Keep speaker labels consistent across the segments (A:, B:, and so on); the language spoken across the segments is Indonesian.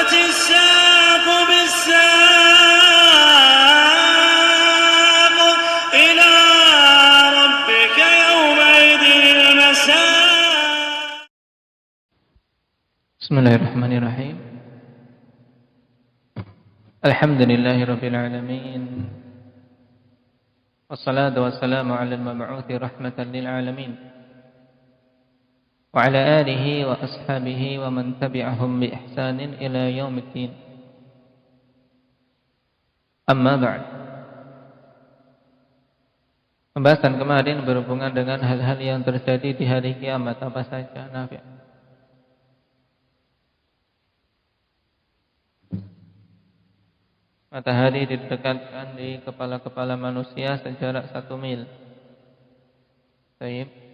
A: والتفت الساق بالساق إلى ربك يومئذ المساق.
B: بسم الله الرحمن الرحيم. الحمد لله رب العالمين، والصلاة والسلام على المبعوث رحمة للعالمين وعلى آله وأصحابه ومن تبعهم بإحسان إلى يوم الدين. Amma ba'd. Pembahasan kemarin berhubungan dengan hal-hal yang terjadi di hari kiamat. Apa saja, Nafi? Matahari didekatkan di kepala-kepala manusia sejarak 1 mil. Baik.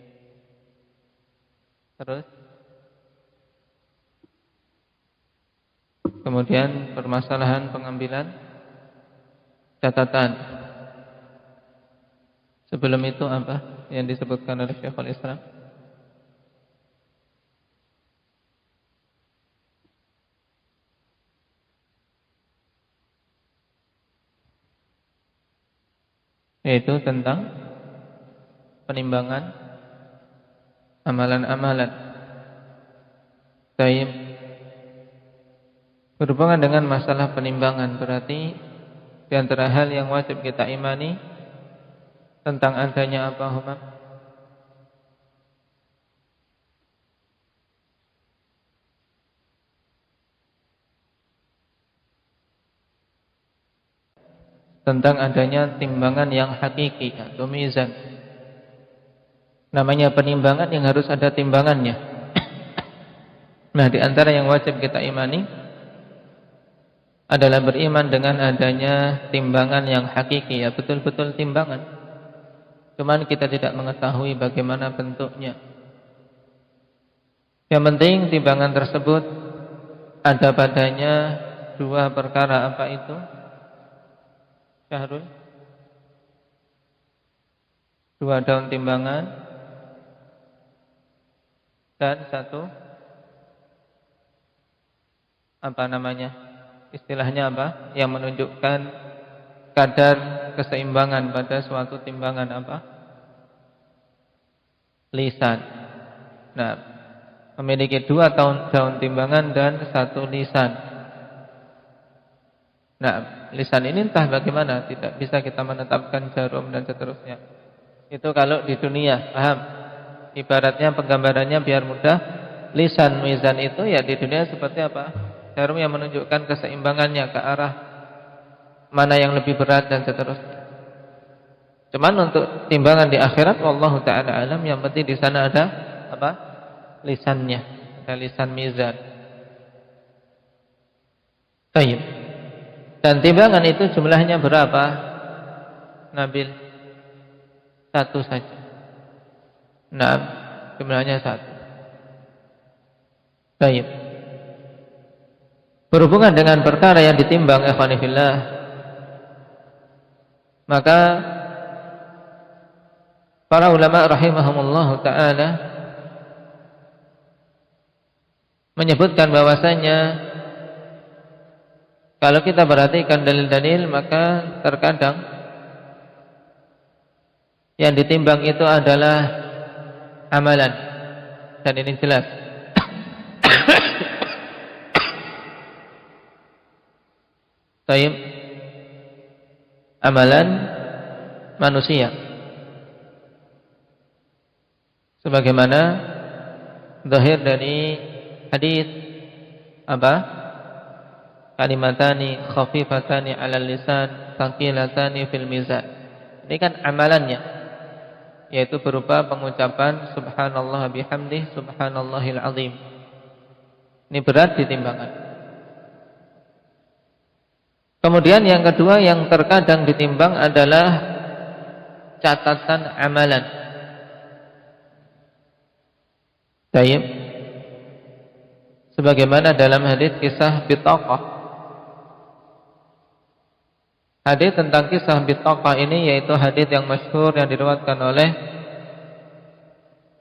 B: Terus kemudian permasalahan pengambilan catatan. Sebelum itu apa yang disebutkan oleh Syekhul Islam? Yaitu tentang penimbangan amalan-amalan. Baik. Berhubungan dengan masalah penimbangan, berarti di antara hal yang wajib kita imani tentang adanya apa, Huma? Tentang adanya timbangan yang hakiki atau mizan. Namanya penimbangan yang harus ada timbangannya. Nah, di antara yang wajib kita imani adalah beriman dengan adanya timbangan yang hakiki, ya betul-betul timbangan. Cuman kita tidak mengetahui bagaimana bentuknya. Yang penting timbangan tersebut ada padanya 2 perkara. Apa itu? Syahrul? 2 daun timbangan dan 1 apa namanya? Istilahnya apa? Yang menunjukkan kadar keseimbangan pada suatu timbangan apa? Lisan. Nah, memiliki 2 daun timbangan dan 1 lisan. Nah, lisan ini entah bagaimana, tidak bisa kita menetapkan jarum dan seterusnya. Itu kalau di dunia, paham? Ibaratnya penggambarannya biar mudah, lisan mizan itu ya di dunia seperti apa? Jarum yang menunjukkan keseimbangannya ke arah mana yang lebih berat dan seterusnya. Cuman untuk timbangan di akhirat, wallahu ta'ala alam, yang penting di sana ada apa? Lisannya, ada lisan mizan. Baik. Dan timbangan itu jumlahnya berapa, Nabil? 1 saja. Nah, jumlahnya 1. Baik. Berhubungan dengan perkara yang ditimbang, ikhwani fillah, maka para ulama rahimahumullah ta'ala menyebutkan bahwasanya kalau kita perhatikan dalil-dalil, maka terkadang yang ditimbang itu adalah amalan. Dan ini jelas. Baik. Amalan manusia. Sebagaimana zahir dari hadis apa? Kalimatani khafifatani 'alal lisan, thaqilatani fil mizan. Ini kan amalannya, yaitu berupa pengucapan subhanallah bihamdih, subhanallahil azim. Ini berat di timbangan. Kemudian yang kedua yang terkadang ditimbang adalah catatan amalan. Baik. Sebagaimana dalam hadis kisah bitaqah. Hadis tentang kisah bitaqah ini yaitu hadis yang masyhur yang diriwayatkan oleh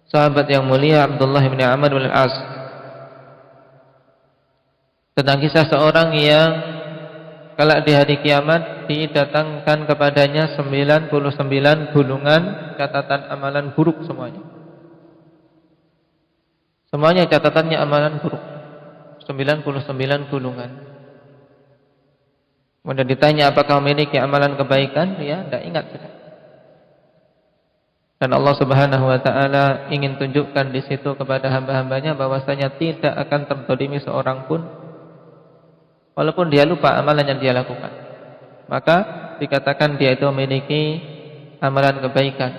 B: sahabat yang mulia Abdullah bin Amr bin Al-As. tentang kisah seorang yang kelak di hari kiamat didatangkan kepadanya 99 gulungan catatan amalan buruk semuanya. Semuanya catatannya amalan buruk. 99 gulungan. Kemudian ditanya apakah memiliki amalan kebaikan? Dia tidak ingat sudah. Dan Allah Subhanahu wa taala ingin tunjukkan di situ kepada hamba-hambanya bahwasanya tidak akan terzalimi seorang pun walaupun dia lupa amalan yang dia lakukan. Maka dikatakan dia itu memiliki amalan kebaikan,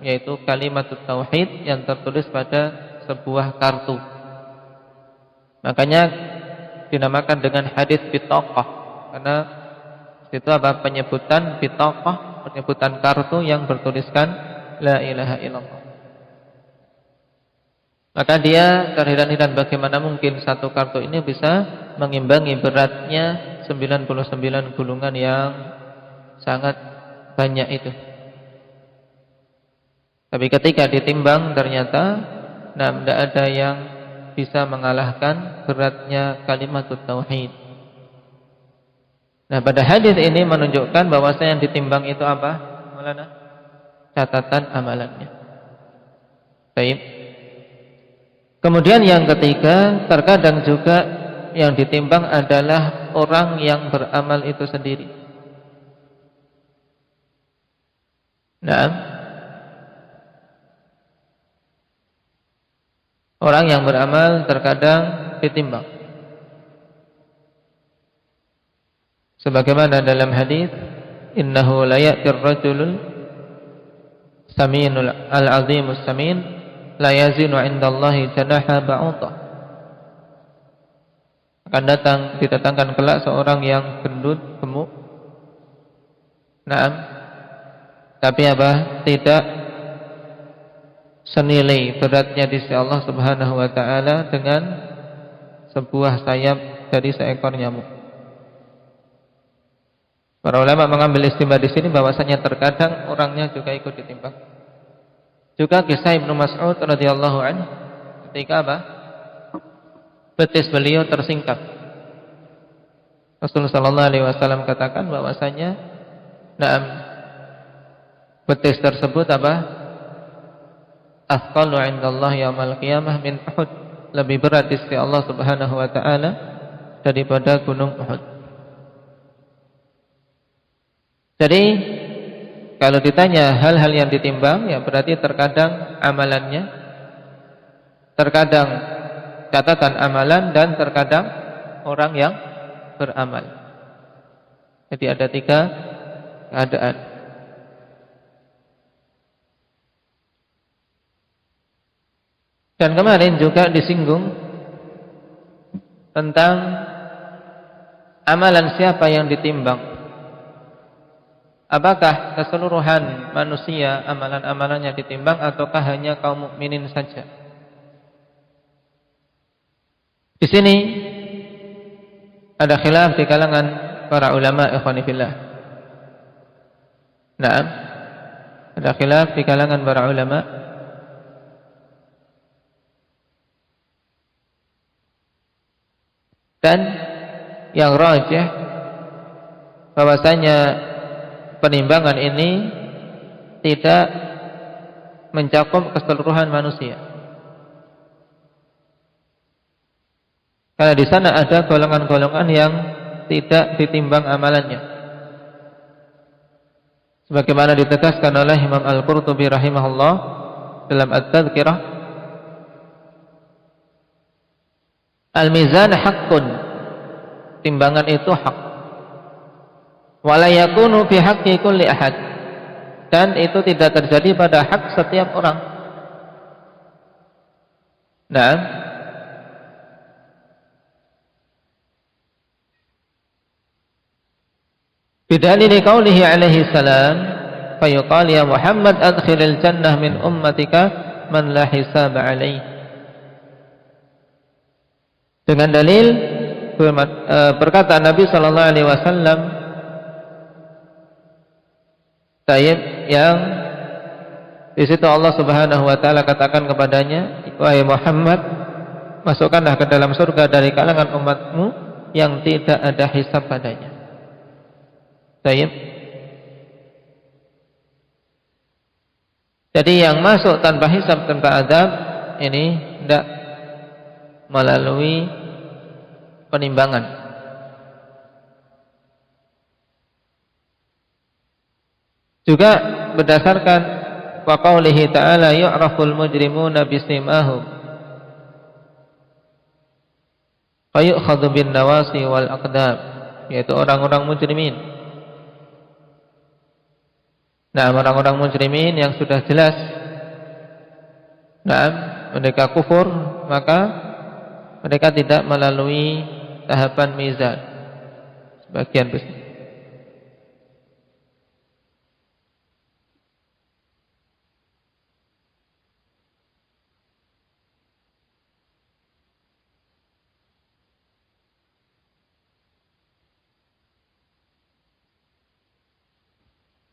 B: yaitu kalimat tauhid yang tertulis pada sebuah kartu. Makanya dinamakan dengan hadis bitaqah, karena itu apa? Penyebutan bitaqah, penyebutan kartu yang bertuliskan la ilaha illallah. Maka dia terheran-heran bagaimana mungkin satu kartu ini bisa mengimbangi beratnya 99 gulungan yang sangat banyak itu. Tapi ketika ditimbang ternyata tidak ada yang bisa mengalahkan beratnya kalimat tauhid. Nah, pada hadis ini menunjukkan bahwasanya yang ditimbang itu apa? Maulana? Catatan amalannya. Baik. Kemudian yang ketiga, terkadang juga yang ditimbang adalah orang yang beramal itu sendiri. Nah, orang yang beramal terkadang ditimbang. Sebagaimana dalam hadis, innahu la ya'tir rajulul saminul al-azimus samin la yazinu 'indallahi janaha ba'udah. Akan didatangkan kelak seorang yang gendut, gemuk. Naam. Tapi apa? Tidak senilai beratnya di sisi Allah Subhanahu wa taala dengan sebuah sayap dari seekor nyamuk. Para ulama mengambil istimbat di sini bahwasanya terkadang orangnya juga ikut ditimbang. Juga kisah Ibnu Mas'ud radhiyallahu anhu ketika apa? Betis beliau tersingkap. Rasulullah sallallahu alaihi wasallam katakan bahwasanya na'am betis tersebut apa? Athqalu 'indallahi yaumil qiyamah min Uhud. Lebih berat di sisi Allah Subhanahu wa taala daripada gunung Uhud. Jadi kalau ditanya hal-hal yang ditimbang, ya berarti terkadang amalannya, terkadang catatan amalan, dan terkadang orang yang beramal. Jadi ada 3 keadaan. Dan kemarin juga disinggung tentang amalan siapa yang ditimbang. Apakah keseluruhan manusia amalan-amalannya ditimbang ataukah hanya kaum mukminin saja? Di sini ada khilaf di kalangan para ulama ikhwani fillah. Naam. Ada khilaf di kalangan para ulama. Dan yang rajih bahwasanya penimbangan ini tidak mencakup keseluruhan manusia. Karena di sana ada golongan-golongan yang tidak ditimbang amalannya. Sebagaimana ditegaskan oleh Imam Al-Qurtubi rahimahullah dalam At-Tadhkirah, al-mizan haqqun, timbangan itu hak. Wala yakunu fi haqqi kulli ahad, dan itu tidak terjadi pada hak setiap orang. Nah, bidalil qaulihi alaihi salam fayuqal ya Muhammad adkhilil jannah min ummatika man la hisab alaihi. Dengan dalil perkataan Nabi sallallahu alaihi wasallam yang di situ Allah Subhanahu wa taala katakan kepadanya, wahai Muhammad, masukkanlah ke dalam surga dari kalangan umatmu yang tidak ada hisab padanya. Baik. Jadi yang masuk tanpa hisab, tanpa adab, ini tidak melalui penimbangan. Juga berdasarkan wa qaulihi ta'ala yu'raful mujrimuna bisimahum fayu'khadhu bin nawasi wal aqdam, yaitu orang-orang mujrimin. Nah, orang-orang mujrimin yang sudah jelas mereka kufur, maka mereka tidak melalui tahapan mizan. Sebagian besar.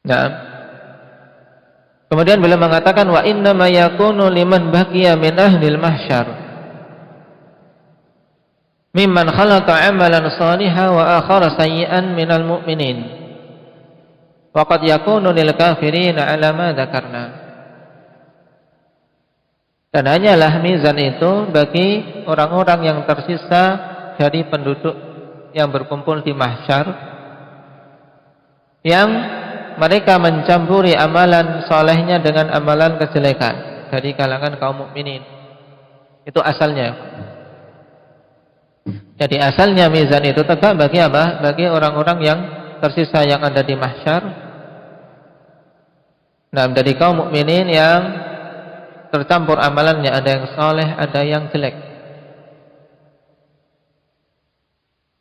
B: Nah, kemudian beliau mengatakan wa inna ma yakunu liman baqiya min ahlil mahsyar mimman khalaqa amalan salihan wa akhara sayyi'an minal mu'minin wa qad yakunu lil kafirin ala ma dzakarna. Dan hanyalah mizan itu bagi orang-orang yang tersisa dari penduduk yang berkumpul di mahsyar, yang mereka mencampuri amalan solehnya dengan amalan kejelekan dari kalangan kaum mukminin. Itu asalnya. Jadi asalnya mizan itu tegak bagi apa? Bagi orang-orang yang tersisa yang ada di mahsyar. Nah, dari kaum mukminin yang tercampur amalannya, ada yang soleh, ada yang jelek.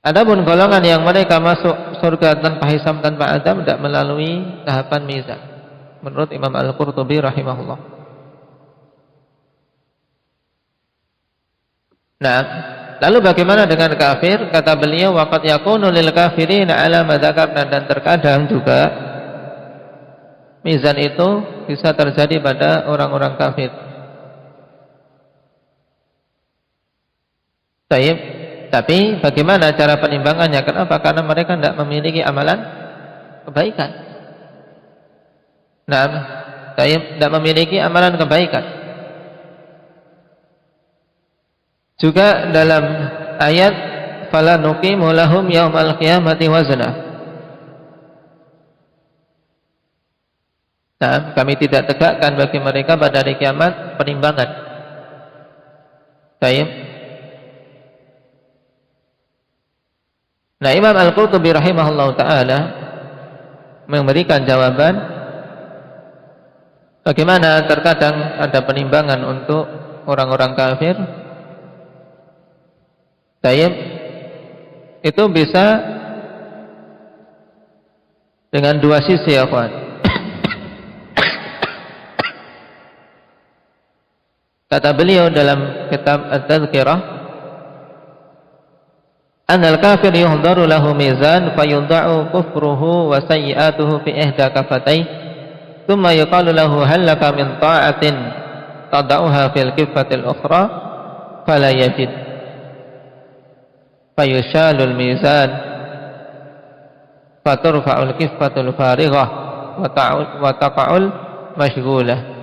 B: Adapun golongan yang mereka masuk surga tanpa hisab, tanpa adab, tidak melalui tahapan mizan, menurut Imam Al-Qurtubi rahimahullah. Nah, lalu bagaimana dengan kafir? Kata beliau, waqad yakunu lil kafirin ala ma dzakarna, dan terkadang juga mizan itu bisa terjadi pada orang-orang kafir. Baik. Tapi bagaimana cara penimbangannya? Kenapa? Karena mereka tidak memiliki amalan kebaikan. Nah, tidak memiliki amalan kebaikan. Juga dalam ayat fala nuqimu lahum yaumal qiyamati wazna. Nah, kami tidak tegakkan bagi mereka pada hari kiamat penimbangan. Baik. Nah, Imam Al-Qurtubi rahimahullah ta'ala memberikan jawaban bagaimana terkadang ada penimbangan untuk orang-orang kafir. Tayyib, itu bisa dengan dua sisi, ya kawan. Kata beliau dalam kitab At-Tadhkirah, anal kafir yuhdaru lahu mizan fayudha'u kufruhu wa sayyi'atuhu fi ihda kafatayhi thumma yuqalu lahu hal laka min ta'atin tada'uha fil kifatil ukhra fala yajid fayushalul mizan faturfa'ul kifatul farighah wa taqa'ul mashghulah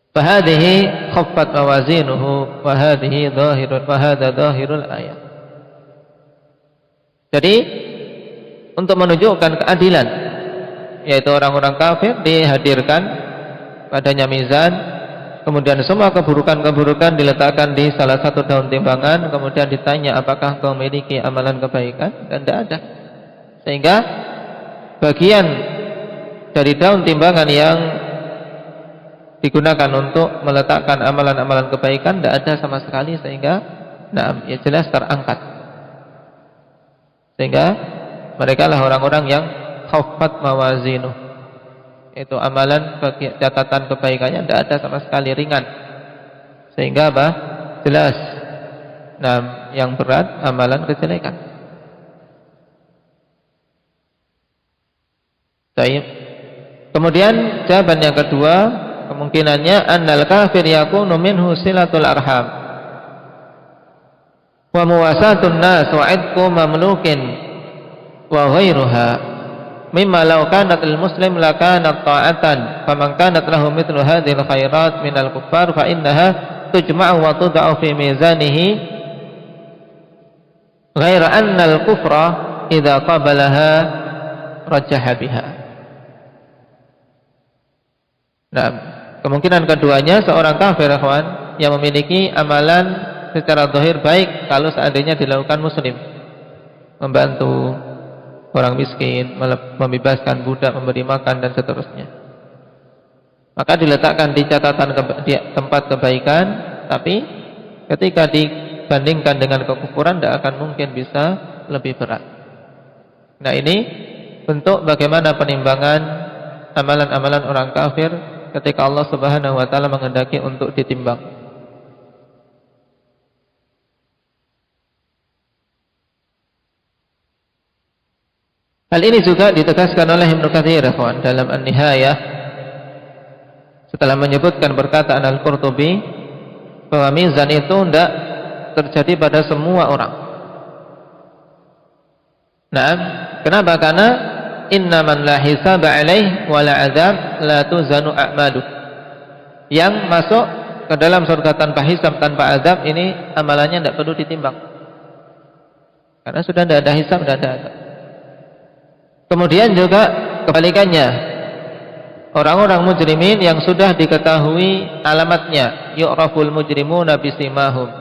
B: fahadihi khaffat mawazinuhu wa hadhihi dhahirun wa hadha dhahirul ayat. Jadi untuk menunjukkan keadilan, yaitu orang-orang kafir dihadirkan padanya mizan, kemudian semua keburukan-keburukan diletakkan di salah satu daun timbangan, kemudian ditanya apakah kau memiliki amalan kebaikan, dan tidak ada. Sehingga bagian dari daun timbangan yang digunakan untuk meletakkan amalan-amalan kebaikan tidak ada sama sekali, sehingga ya jelas terangkat. Sehingga mereka lah orang-orang yang khaffat mawazinu, itu amalan bagi catatan kebaikannya tidak ada sama sekali, ringan. Sehingga apa? Jelas. Yang berat amalan kejelekan. Baik. Kemudian jawaban yang kedua, kemungkinannya annal kafir yakunu minhu silatul arham wa muwasatun nas wa idqu mamlukin wa ghairuha mimma law kanat al muslim la kanat ta'atan faman kanat lahu mithlu hadhihi al khairat min al kuffar fa innaha tujma'u wa tud'u fi mizanihi ghaira anna al kufra idza qabalaha rajaha biha. Nah, kemungkinan keduanya seorang kafir ikhwan yang memiliki amalan secara zahir baik kalau seandainya dilakukan muslim, membantu orang miskin, membebaskan budak, memberi makan dan seterusnya, maka diletakkan di catatan di tempat kebaikan. Tapi ketika dibandingkan dengan kekufuran tidak akan mungkin bisa lebih berat. Nah, ini bentuk bagaimana penimbangan amalan-amalan orang kafir ketika Allah Subhanahu wa taala menghendaki untuk ditimbang. Hal ini juga ditegaskan oleh Ibnu Katsir dalam An-Nihayah setelah menyebutkan perkataan Al-Qurtubi bahwa mizan itu tidak terjadi pada semua orang. Nah, kenapa? Karena innaman la hisaba alaih wa la azab la tuzanu a'malu. Yang masuk ke dalam surga tanpa hisab, tanpa azab, ini amalannya tidak perlu ditimbang. Karena sudah tidak ada hisab, tidak ada azab. Kemudian juga kebalikannya, orang-orang mujrimin yang sudah diketahui alamatnya, yu'raful mujrimuna bisimahum,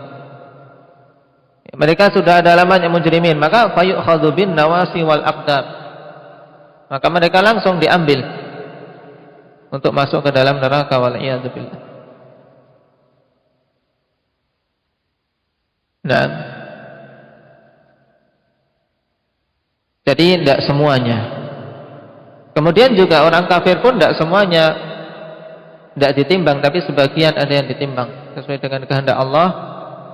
B: mereka sudah ada alamatnya mujrimin, maka fayu'khadhu bin nawasi wal aqdam, maka mereka langsung diambil untuk masuk ke dalam neraka wal'iyadzu billah. Nah, jadi tidak semuanya. Kemudian juga orang kafir pun tidak semuanya tidak ditimbang, tapi sebagian ada yang ditimbang sesuai dengan kehendak Allah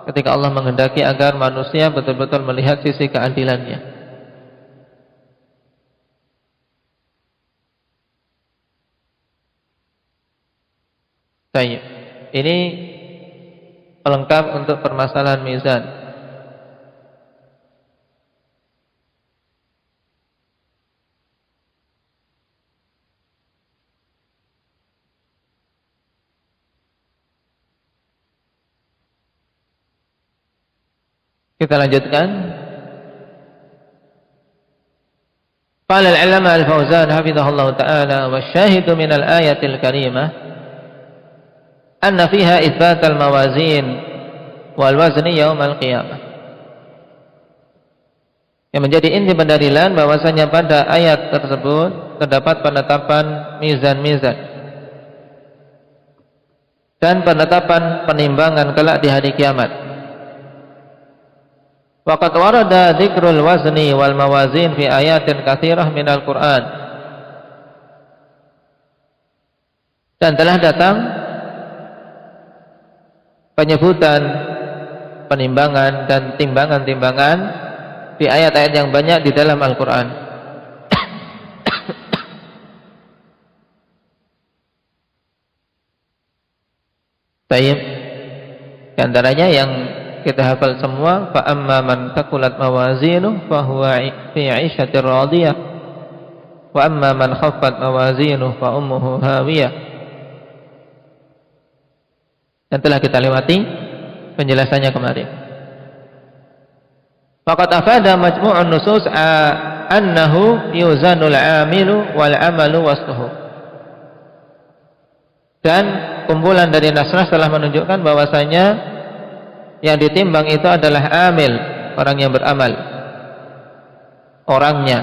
B: ketika Allah menghendaki agar manusia betul-betul melihat sisi keadilannya. Baik. Ini pelengkap untuk permasalahan mizan. Kita lanjutkan. Qala al-'allama al-Fauzan hafizahullah ta'ala wa syahidu min al-ayatil karimah anna fiha itsbat al-mawazin wal wazni yaum al-qiyamah. Yang menjadi inti pendalilan bahwasanya pada ayat tersebut terdapat penetapan mizan-mizan dan penetapan penimbangan kelak di hari kiamat. Waqad warada dzikrul wazni wal mawazin fi ayatin katsirah minal Qur'an. Dan telah datang penyebutan penimbangan dan timbangan-timbangan di ayat-ayat yang banyak di dalam Al-Qur'an. Baik. Di antaranya yang kita hafal semua, fa amma man taqulat mawazinuhu fa huwa fi 'ishatir radiyah wa amma man khaffat mawazinuhu fa ummuhu hawiyah. Dan telah kita lewati penjelasannya kemarin. Faqad afada majmu'un nusus annahu yuzanul 'amilu wal 'amalu wasluhu. Dan kumpulan dari nas-nas telah menunjukkan bahwasanya yang ditimbang itu adalah amil, orang yang beramal, orangnya,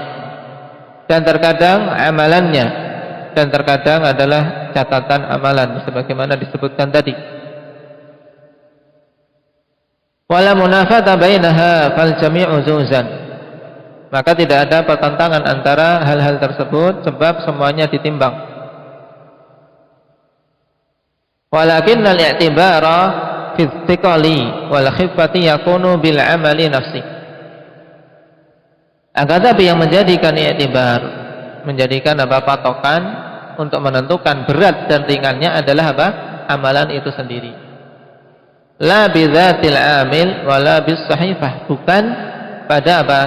B: dan terkadang amalannya, dan terkadang adalah catatan amalan sebagaimana disebutkan tadi. Wala munafata bainaha fal jami'u zuzan. Maka tidak ada pertentangan antara hal-hal tersebut sebab semuanya ditimbang. Walakinnal i'tibara fi thiqali wal khiffati yakunu bil amali nafsi. Akan tapi yang menjadikan i'tibar, menjadikan patokan untuk menentukan berat dan ringannya adalah amalan itu sendiri. La bidzatil amil wala bis sahifah, bukan pada apa?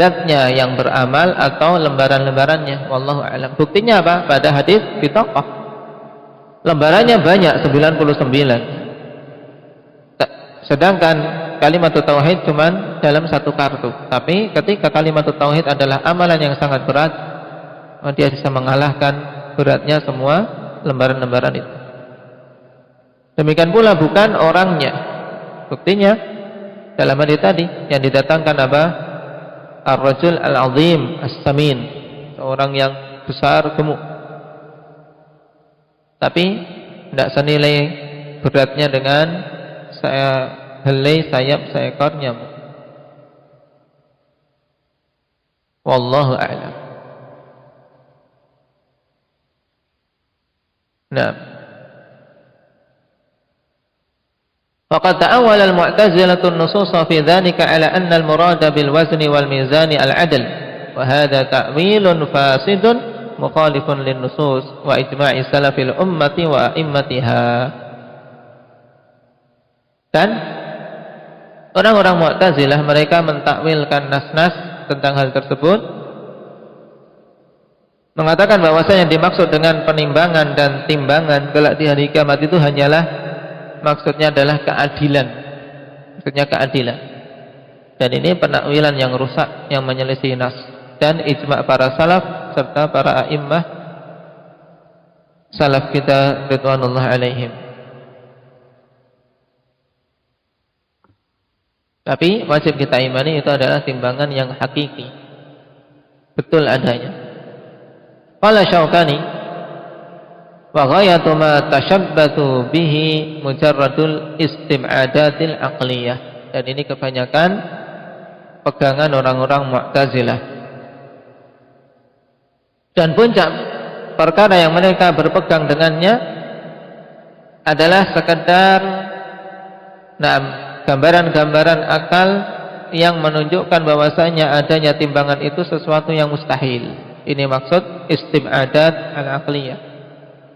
B: Zatnya yang beramal atau lembaran-lembarannya. Wallahu a'lam. Buktinya apa? Pada hadis bitaqah. Lembarannya banyak 99. Sedangkan kalimat tauhid cuman dalam satu kartu. Tapi ketika kalimat tauhid adalah amalan yang sangat berat, dia bisa mengalahkan beratnya semua lembaran-lembaran itu. Demikian pula bukan orangnya. Buktinya dalam hadis tadi yang didatangkan apa? Ar-rajul al-azim as-samin, seorang yang besar gemuk. Tapi tidak senilai beratnya dengan helai sayap seekor nyamuk. Wallahu a'lam. Nah, faqad ta'awwala al-mu'tazilah an-nusus fi dhalika 'ala anna al-murad bil wazn wal mizan al-'adl, wa hadha ta'wilun fasidun mukhalifun lin-nusus wa ijma'i salafil ummati wa a'immatiha. Dan orang-orang Mu'tazilah mereka mentakwilkan nas-nas tentang hal tersebut, mengatakan bahwasanya dimaksud dengan penimbangan dan timbangan kelak di hari kiamat itu hanyalah maksudnya adalah keadilan. Maksudnya keadilan. Dan ini penakwilan yang rusak, yang menyelisih nas dan ijma' para salaf serta para a'immah salaf kita ridwanullah alaihim. Tapi wajib kita imani itu adalah timbangan yang hakiki, betul adanya. Qala Syaukani, wa ghayatu ma tashabbatu bihi mujarradul istim'adatil aqliyah. Dan ini kebanyakan pegangan orang-orang Mu'tazilah. Dan puncak perkara yang mereka berpegang dengannya adalah sekedar gambaran-gambaran akal yang menunjukkan bahwasanya adanya timbangan itu sesuatu yang mustahil. Ini maksud istim'adat al-aqliyah,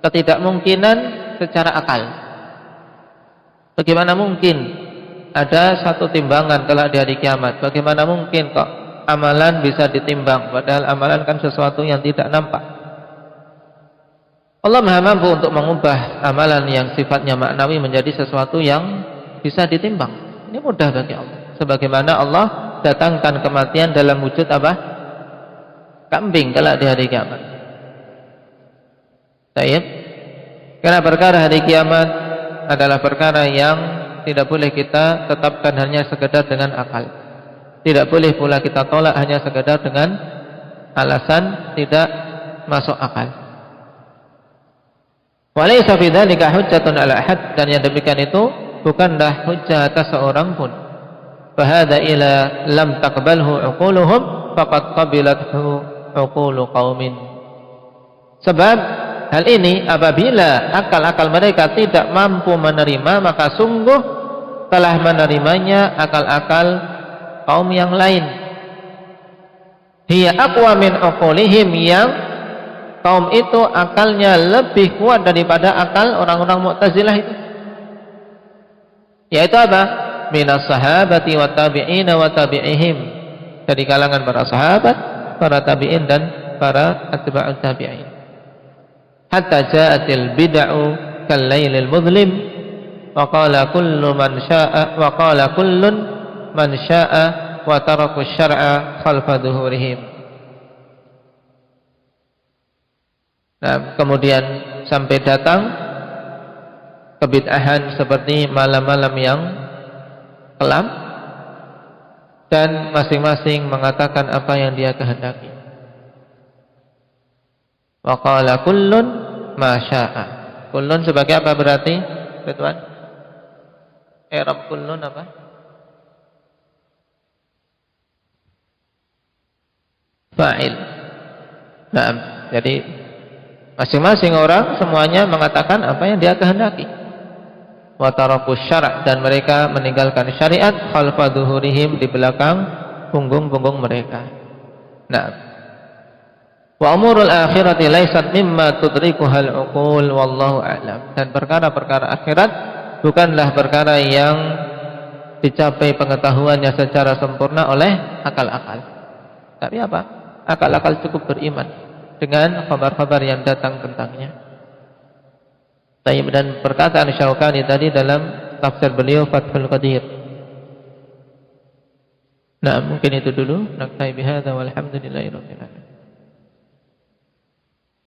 B: ketidakmungkinan secara akal. Bagaimana mungkin ada satu timbangan kelak di hari kiamat? Bagaimana mungkin kok amalan bisa ditimbang, padahal amalan kan sesuatu yang tidak nampak. Allah Maha mampu untuk mengubah amalan yang sifatnya maknawi menjadi sesuatu yang bisa ditimbang. Ini mudah bagi Allah. Sebagaimana Allah datangkan kematian dalam wujud apa? Kambing kelak di hari kiamat. Baik. Karena perkara hari kiamat adalah perkara yang tidak boleh kita tetapkan hanya sekedar dengan akal. Tidak boleh pula kita tolak hanya sekedar dengan alasan tidak masuk akal. Walaysa fi dzalika hujjatun 'ala ahad, dan yang demikian itu bukanlah hujjah atas seorang pun. Fahadha ila lam taqbalhu uquluhum faqad qabilathu uqulu qaumin. Sebab hal ini apabila akal-akal mereka tidak mampu menerima, maka sungguh telah menerimanya akal-akal kaum yang lain. Hiya aqwa min uqulihim, yang kaum itu akalnya lebih kuat daripada akal orang-orang Mu'tazilah itu. Yaitu apa? Minas sahabati wa tabi'ina wa tabi'ihim, dari kalangan para sahabat, para tabi'in dan para atba'ut tabi'in. Hatta ja'atil bid'u kal lailil mudlim wa qala kullu man syaa wa qala kullun man syaa wa taraku syar'a khalfa dhuhurihim. Nah, kemudian sampai datang kebid'ahan seperti malam-malam yang kelam, dan masing-masing mengatakan apa yang dia kehendaki. Wa qala kullun ma syaa. Kullun sebagai apa berarti? Betuan? I'rab kullun apa? Fa'il. Nah, jadi masing-masing orang semuanya mengatakan apa yang dia kehendaki. Wa taraku syara', dan mereka meninggalkan syariat khalfa dhuhurihim, di belakang punggung-punggung mereka. Nah, wa umurul akhirati laysat mimma tudrikuhal uqul wallahu a'lam. Dan perkara-perkara akhirat bukanlah perkara yang dicapai pengetahuannya secara sempurna oleh akal-akal. Tapi apa? Akal-akal cukup beriman dengan kabar-kabar yang datang tentangnya. Dan perkataan Syaukani tadi dalam tafsir beliau Fathul Qadir. Nah, mungkin itu dulu. Naktai bihadza walhamdulillahirabbil alamin.